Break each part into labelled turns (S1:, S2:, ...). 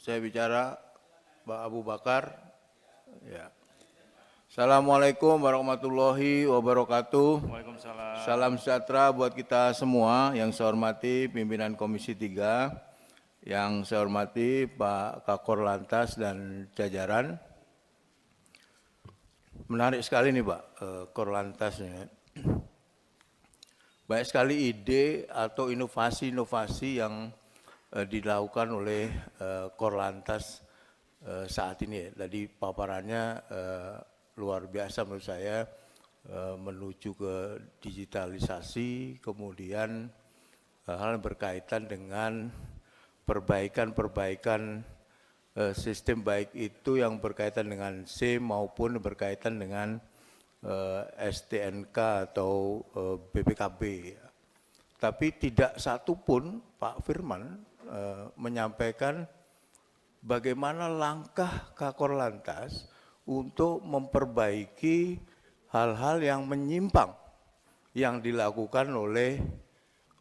S1: Saya bicara Pak Abu Bakar. Ya. Assalamualaikum warahmatullahi wabarakatuh.
S2: Waalaikumsalam.
S1: Salam sejahtera buat kita semua. Yang saya hormati pimpinan Komisi 3, yang saya hormati Pak Kakor Lantas dan jajaran. Menarik sekali nih Pak, Korlantasnya. Banyak sekali ide atau inovasi-inovasi yang dilakukan oleh Korlantas saat ini. Tadi paparannya luar biasa menurut saya, menuju ke digitalisasi, kemudian hal yang berkaitan dengan perbaikan sistem, baik itu yang berkaitan dengan SIM maupun berkaitan dengan STNK atau BPKB. Tapi tidak satu pun Pak Firman menyampaikan bagaimana langkah Kakor Lantas untuk memperbaiki hal-hal yang menyimpang yang dilakukan oleh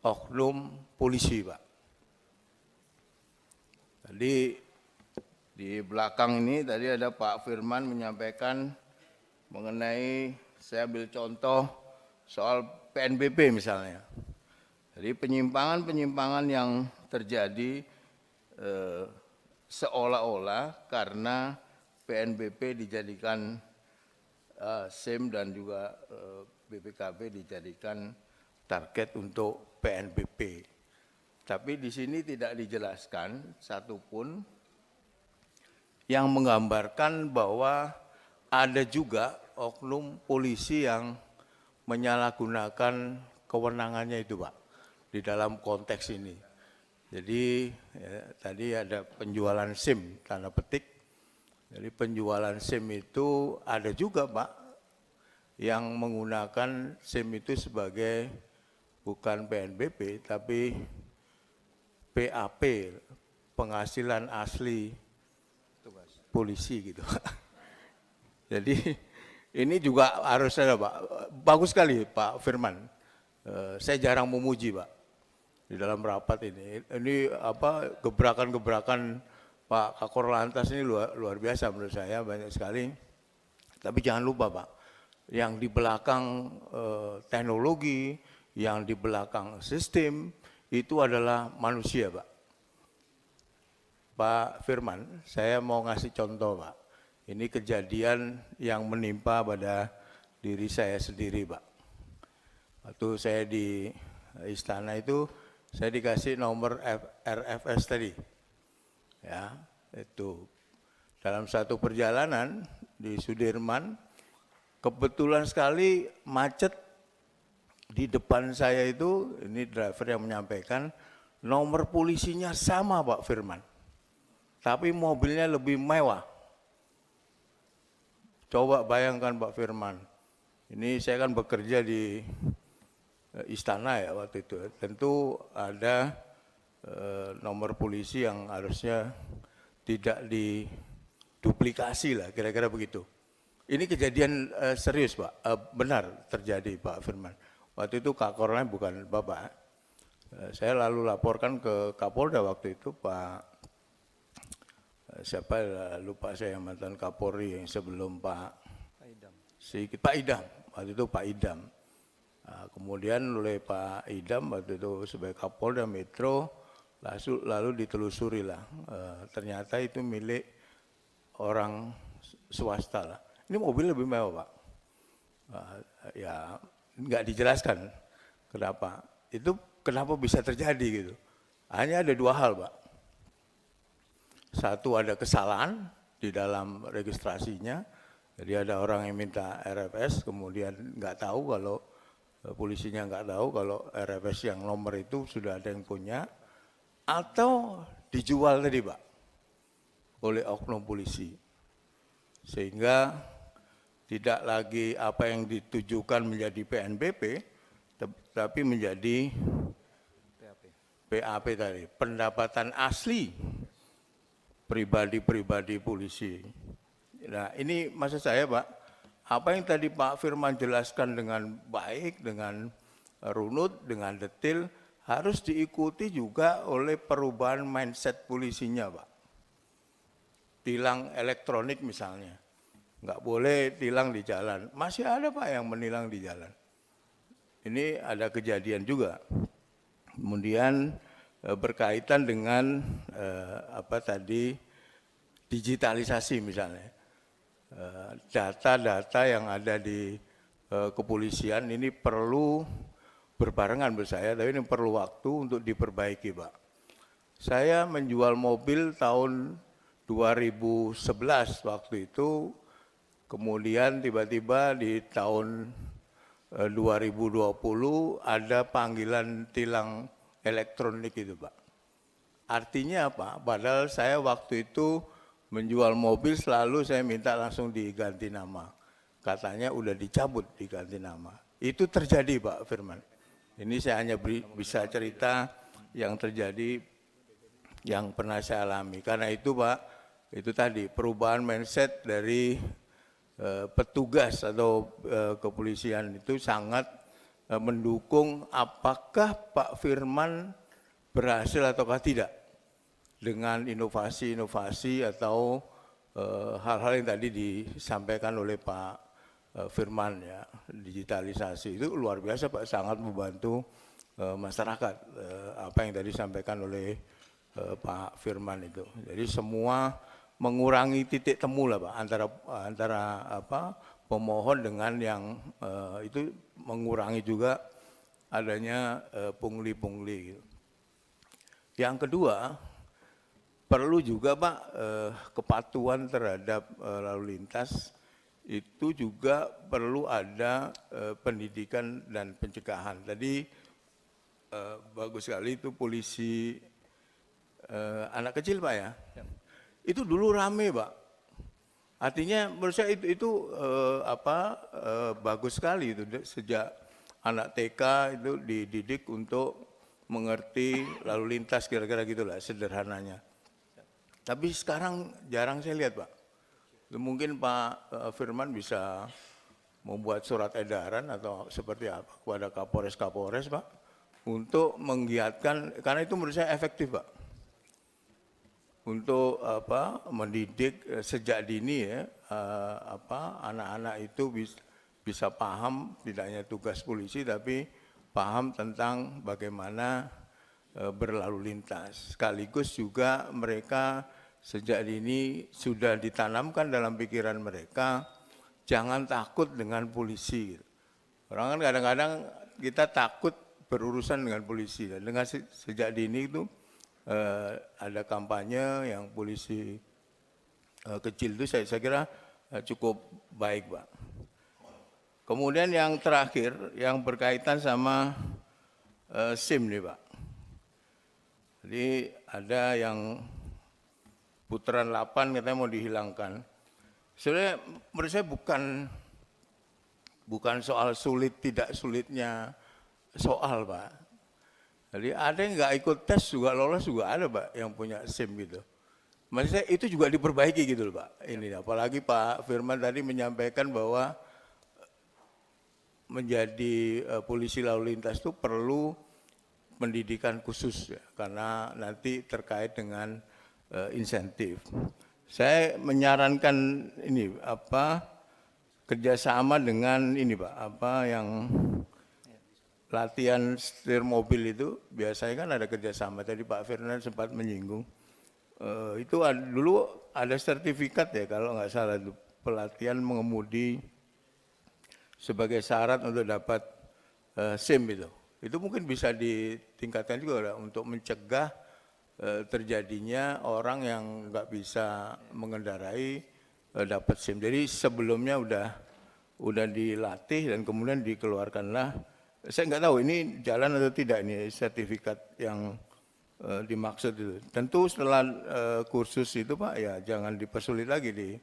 S1: oknum polisi, Pak. Tadi di belakang ini tadi ada Pak Firman menyampaikan mengenai, saya ambil contoh soal PNBP misalnya. Jadi penyimpangan-penyimpangan yang terjadi seolah-olah karena PNBP dijadikan SIM dan juga BPKB dijadikan target untuk PNBP. Tapi di sini tidak dijelaskan satupun yang menggambarkan bahwa ada juga oknum polisi yang menyalahgunakan kewenangannya itu, Pak, di dalam konteks ini. Jadi tadi ada penjualan SIM, tanda petik. Jadi penjualan SIM itu ada juga, Pak, yang menggunakan SIM itu sebagai bukan PNBP tapi PAP, penghasilan asli polisi gitu. Jadi ini juga harus ada, Pak. Bagus sekali Pak Firman. Saya jarang memuji, Pak, di dalam rapat ini. Ini apa, gebrakan-gebrakan Pak Kakor Lantas ini luar biasa menurut saya, banyak sekali. Tapi jangan lupa, Pak, yang di belakang teknologi, yang di belakang sistem itu adalah manusia, Pak. Pak Firman, saya mau ngasih contoh, Pak. Ini kejadian yang menimpa pada diri saya sendiri, Pak. Waktu saya di istana itu, saya dikasih nomor RFS tadi. Ya, itu dalam satu perjalanan di Sudirman, kebetulan sekali macet di depan saya itu, ini driver yang menyampaikan, nomor polisinya sama Pak Firman, tapi mobilnya lebih mewah. Coba bayangkan Pak Firman, ini saya kan bekerja di istana ya waktu itu, tentu ada nomor polisi yang harusnya tidak diduplikasi lah, kira-kira begitu. Ini kejadian serius, Pak, benar terjadi Pak Firman. Waktu itu Kakornya bukan Bapak. Saya lalu laporkan ke Kapolda waktu itu, Pak siapa, lupa saya, mantan Kapolri yang sebelum Pak Idam, waktu itu Pak Idam. Kemudian oleh Pak Idam waktu itu sebagai Kapolda Metro, lalu ditelusuri lah, ternyata itu milik orang swasta lah. Ini mobil lebih mewah, Pak. Ya nggak dijelaskan kenapa. Itu kenapa bisa terjadi gitu. Hanya ada dua hal, Pak. Satu, ada kesalahan di dalam registrasinya. Jadi ada orang yang minta RFS, kemudian nggak tahu kalau polisinya nggak tahu kalau RFS yang nomor itu sudah ada yang punya, atau dijual tadi, Pak, oleh oknum polisi. Sehingga tidak lagi apa yang ditujukan menjadi PNBP, tapi menjadi PAP tadi, pendapatan asli pribadi-pribadi polisi. Nah ini maksud saya, Pak, apa yang tadi Pak Firman jelaskan dengan baik, dengan runut, dengan detail, harus diikuti juga oleh perubahan mindset polisinya, Pak. tilang elektronik misalnya. Nggak boleh tilang di jalan. Masih ada Pak yang menilang di jalan. Ini ada kejadian juga. Kemudian berkaitan dengan digitalisasi misalnya. Data-data yang ada di kepolisian ini perlu berbarengan menurut saya, tapi ini perlu waktu untuk diperbaiki Pak. Saya menjual mobil tahun 2011 waktu itu, kemudian tiba-tiba di tahun 2020 ada panggilan tilang elektronik itu Pak. Artinya apa? Padahal saya waktu itu menjual mobil selalu saya minta langsung diganti nama. Katanya udah dicabut diganti nama. Itu terjadi Pak Firman. Ini saya hanya bisa cerita yang terjadi yang pernah saya alami. Karena itu Pak, itu tadi perubahan mindset dari petugas atau kepolisian itu sangat mendukung apakah Pak Firman berhasil ataukah tidak dengan inovasi-inovasi atau hal-hal yang tadi disampaikan oleh Pak Firman ya. Digitalisasi itu luar biasa Pak, sangat membantu masyarakat apa yang tadi disampaikan oleh Pak Firman itu. Jadi semua mengurangi titik temu lah Pak antara pemohon dengan yang itu mengurangi juga adanya pungli-pungli. Yang kedua, perlu juga Pak kepatuhan terhadap lalu lintas itu juga perlu ada pendidikan dan pencegahan. Tadi bagus sekali itu polisi anak kecil Pak ya. Itu dulu rame Pak. Artinya menurut saya itu bagus sekali itu sejak anak TK itu dididik untuk mengerti lalu lintas kira-kira gitulah sederhananya. Tapi sekarang jarang saya lihat Pak. Mungkin Pak Firman bisa membuat surat edaran atau seperti apa kepada Kapolres Pak untuk menggiatkan, karena itu menurut saya efektif Pak. Untuk mendidik sejak dini ya anak-anak itu bisa paham tidak hanya tugas polisi tapi paham tentang bagaimana berlalu lintas. Sekaligus juga mereka sejak dini sudah ditanamkan dalam pikiran mereka jangan takut dengan polisi. Orang kan kadang-kadang kita takut berurusan dengan polisi, dan dengan sejak dini itu ada kampanye yang polisi kecil itu saya kira cukup baik Pak. Kemudian yang terakhir yang berkaitan sama SIM nih Pak. Jadi ada yang putaran 8 katanya mau dihilangkan. Sebenarnya menurut saya bukan soal sulit tidak sulitnya soal Pak. Jadi ada yang nggak ikut tes juga lolos juga ada Pak yang punya SIM gitu. Maksudnya itu juga diperbaiki gitu loh Pak. Ini apalagi Pak Firman tadi menyampaikan bahwa menjadi polisi lalu lintas itu perlu pendidikan khusus ya, karena nanti terkait dengan insentif. Saya menyarankan ini kerjasama dengan ini Pak, yang latihan setir mobil itu biasanya kan ada kerjasama. Tadi Pak Firman sempat menyinggung. Itu dulu ada sertifikat ya kalau nggak salah itu pelatihan mengemudi sebagai syarat untuk dapat SIM itu. Itu mungkin bisa ditingkatkan juga untuk mencegah terjadinya orang yang nggak bisa mengendarai dapat SIM. Jadi sebelumnya udah dilatih dan kemudian dikeluarkanlah. Saya nggak tahu ini jalan atau tidak ini sertifikat yang dimaksud itu. Tentu setelah kursus itu Pak ya jangan dipersulit lagi di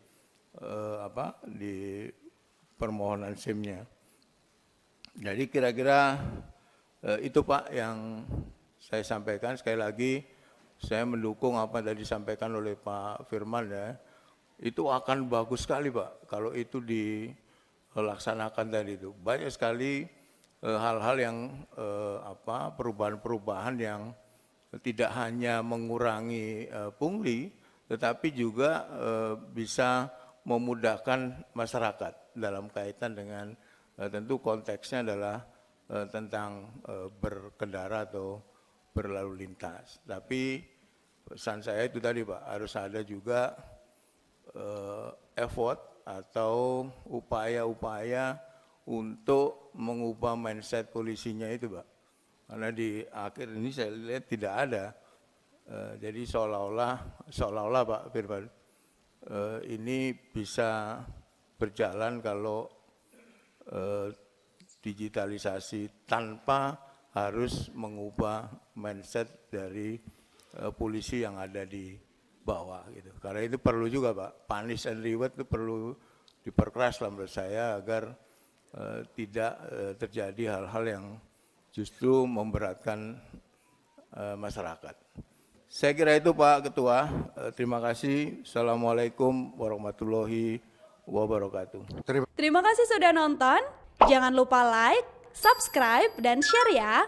S1: permohonan SIM-nya. Jadi kira-kira itu Pak yang saya sampaikan. Sekali lagi saya mendukung apa yang tadi disampaikan oleh Pak Firman ya. Itu akan bagus sekali Pak kalau itu dilaksanakan tadi itu. Banyak sekali hal-hal yang perubahan-perubahan yang tidak hanya mengurangi pungli, tetapi juga bisa memudahkan masyarakat dalam kaitan dengan tentu konteksnya adalah tentang berkendara atau berlalu lintas. Tapi pesan saya itu tadi Pak, harus ada juga effort atau upaya-upaya untuk mengubah mindset polisinya itu Pak. Karena di akhir ini saya lihat tidak ada. Jadi seolah-olah Pak Firman, ini bisa berjalan kalau digitalisasi tanpa harus mengubah mindset dari polisi yang ada di bawah gitu. Karena itu perlu juga Pak, punish and reward itu perlu diperkeras lah menurut saya agar tidak terjadi hal-hal yang justru memberatkan masyarakat. Saya kira itu Pak Ketua, terima kasih. Assalamualaikum warahmatullahi wabarakatuh.
S2: Terima kasih sudah nonton. Jangan lupa like, subscribe, dan share ya.